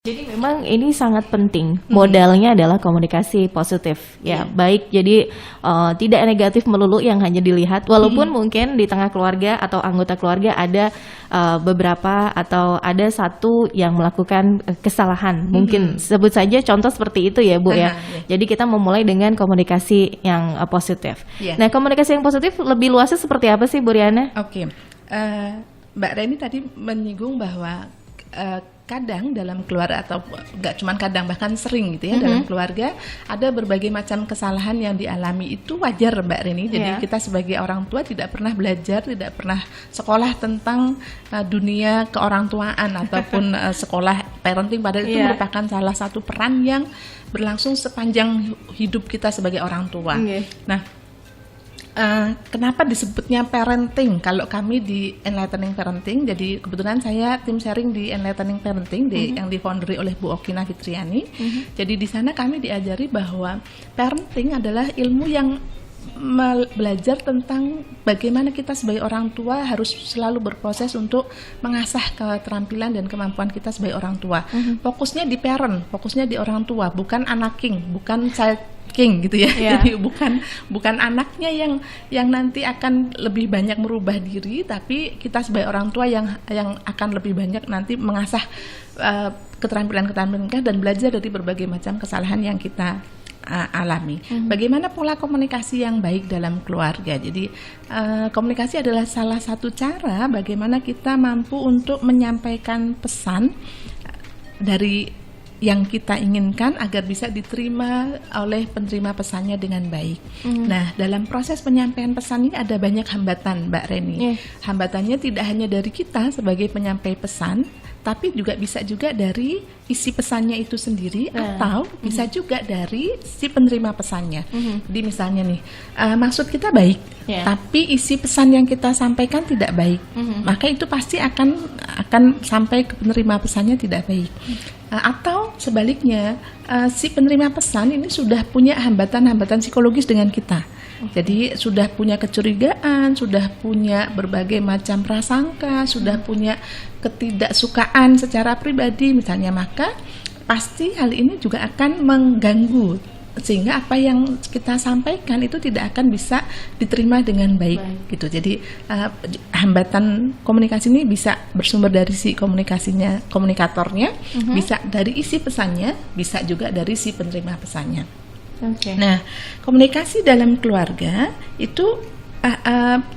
Jadi memang ini sangat penting. Modalnya adalah komunikasi positif, ya baik. Jadi tidak negatif melulu yang hanya dilihat. Walaupun mungkin di tengah keluarga atau anggota keluarga ada beberapa atau ada satu yang melakukan kesalahan. Mungkin sebut saja contoh seperti itu ya Bu ya. Jadi kita memulai dengan komunikasi yang positif. Nah komunikasi yang positif lebih luasnya seperti apa sih Bu Riana? Oke, Mbak Reni tadi menyinggung bahwa kadang dalam keluarga, atau nggak cuma kadang, bahkan sering gitu ya, dalam keluarga ada berbagai macam kesalahan yang dialami. Itu wajar Mbak Reni. Jadi kita sebagai orang tua tidak pernah belajar, tidak pernah sekolah tentang dunia keorangtuaan ataupun sekolah parenting, padahal itu merupakan salah satu peran yang berlangsung sepanjang hidup kita sebagai orang tua. Nah, kenapa disebutnya parenting? Kalau kami di Enlightening Parenting, jadi kebetulan saya tim sharing di Enlightening Parenting yang difounderi oleh Bu Okina Fitriani. Jadi di sana kami diajari bahwa parenting adalah ilmu yang belajar tentang bagaimana kita sebagai orang tua harus selalu berproses untuk mengasah keterampilan dan kemampuan kita sebagai orang tua. Fokusnya di parent, fokusnya di orang tua, bukan anaking, bukan child king gitu ya. Jadi bukan anaknya yang nanti akan lebih banyak merubah diri, tapi kita sebagai orang tua yang akan lebih banyak nanti mengasah keterampilan-keterampilan kita dan belajar dari berbagai macam kesalahan yang kita alami. Bagaimana pola komunikasi yang baik dalam keluarga? Jadi komunikasi adalah salah satu cara bagaimana kita mampu untuk menyampaikan pesan dari yang kita inginkan agar bisa diterima oleh penerima pesannya dengan baik. Nah, dalam proses penyampaian pesan ini ada banyak hambatan, Mbak Reni. Hambatannya tidak hanya dari kita sebagai penyampai pesan, tapi juga bisa juga dari isi pesannya itu sendiri, atau bisa juga dari si penerima pesannya. Jadi misalnya nih, maksud kita baik, tapi isi pesan yang kita sampaikan tidak baik, maka itu pasti akan sampai ke penerima pesannya tidak baik. Atau sebaliknya, si penerima pesan ini sudah punya hambatan-hambatan psikologis dengan kita. Jadi sudah punya kecurigaan, sudah punya berbagai macam prasangka, sudah punya ketidaksukaan secara pribadi misalnya, maka pasti hal ini juga akan mengganggu, sehingga apa yang kita sampaikan itu tidak akan bisa diterima dengan baik. Gitu. Jadi hambatan komunikasi ini bisa bersumber dari si komunikatornya, bisa dari isi pesannya, bisa juga dari si penerima pesannya. Nah, komunikasi dalam keluarga itu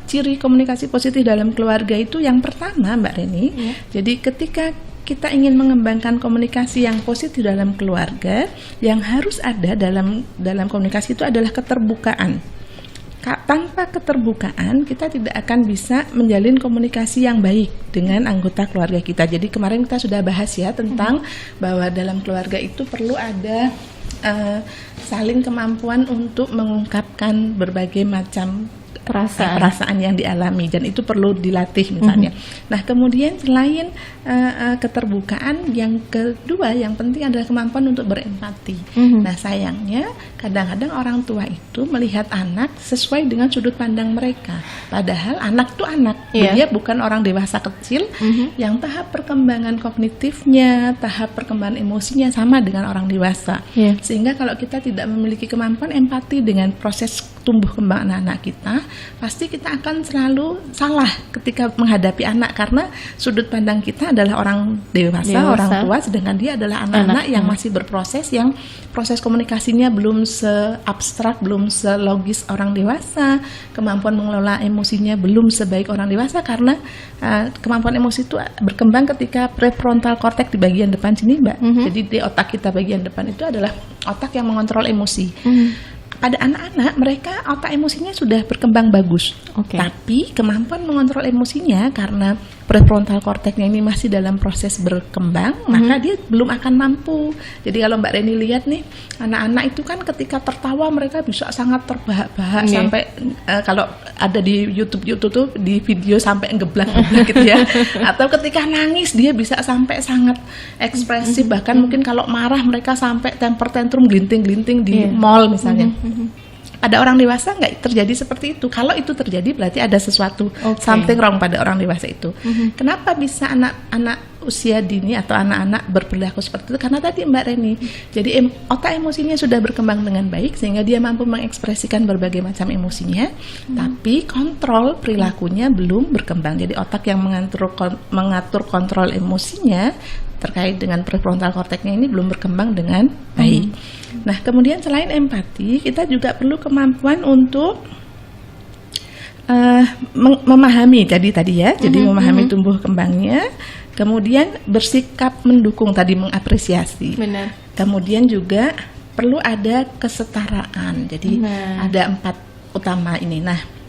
ciri komunikasi positif dalam keluarga itu yang pertama, Mbak Reni. Jadi ketika kita ingin mengembangkan komunikasi yang positif dalam keluarga, yang harus ada dalam komunikasi itu adalah keterbukaan. Tanpa keterbukaan, kita tidak akan bisa menjalin komunikasi yang baik dengan anggota keluarga kita. Jadi kemarin kita sudah bahas ya tentang bahwa dalam keluarga itu perlu ada saling kemampuan untuk mengungkapkan berbagai macam perasaan yang dialami, dan itu perlu dilatih misalnya. Nah, kemudian selain keterbukaan, yang kedua yang penting adalah kemampuan untuk berempati. Nah, sayangnya kadang-kadang orang tua itu melihat anak sesuai dengan sudut pandang mereka, padahal anak itu anak, dia bukan orang dewasa kecil yang tahap perkembangan kognitifnya, tahap perkembangan emosinya sama dengan orang dewasa. Sehingga kalau kita tidak memiliki kemampuan empati dengan proses tumbuh kembang anak-anak kita, pasti kita akan selalu salah ketika menghadapi anak, karena sudut pandang kita adalah orang dewasa. Orang tua, sedangkan dia adalah anak-anak yang masih berproses, yang proses komunikasinya belum seabstrak, belum selogis orang dewasa, kemampuan mengelola emosinya belum sebaik orang dewasa, karena kemampuan emosi itu berkembang ketika prefrontal cortex di bagian depan sini, Mbak. Jadi di otak kita bagian depan itu adalah otak yang mengontrol emosi. Pada anak-anak, mereka otak emosinya sudah berkembang bagus, tapi kemampuan mengontrol emosinya karena prefrontal cortexnya ini masih dalam proses berkembang, maka dia belum akan mampu. Jadi kalau Mbak Reni lihat nih, anak-anak itu kan ketika tertawa mereka bisa sangat terbahak-bahak, sampai kalau ada di YouTube tuh di video sampai ngeblak-ngeblak gitu ya. Atau ketika nangis dia bisa sampai sangat ekspresif, bahkan mungkin kalau marah mereka sampai temper tantrum, glinting-glinting di mall misalnya. pada orang dewasa nggak terjadi seperti itu. Kalau itu terjadi berarti ada sesuatu, something wrong pada orang dewasa itu. Kenapa bisa anak-anak usia dini atau anak-anak berperilaku seperti itu? Karena tadi Mbak Reni, jadi otak emosinya sudah berkembang dengan baik sehingga dia mampu mengekspresikan berbagai macam emosinya, tapi kontrol perilakunya belum berkembang. Jadi otak yang mengatur kontrol emosinya terkait dengan prefrontal cortexnya ini belum berkembang dengan baik. Nah, kemudian selain empati, kita juga perlu kemampuan untuk memahami tadi ya, jadi memahami tumbuh kembangnya, kemudian bersikap mendukung tadi, mengapresiasi. Benar. Kemudian juga perlu ada kesetaraan. Jadi ada 4 utama ini. Nah,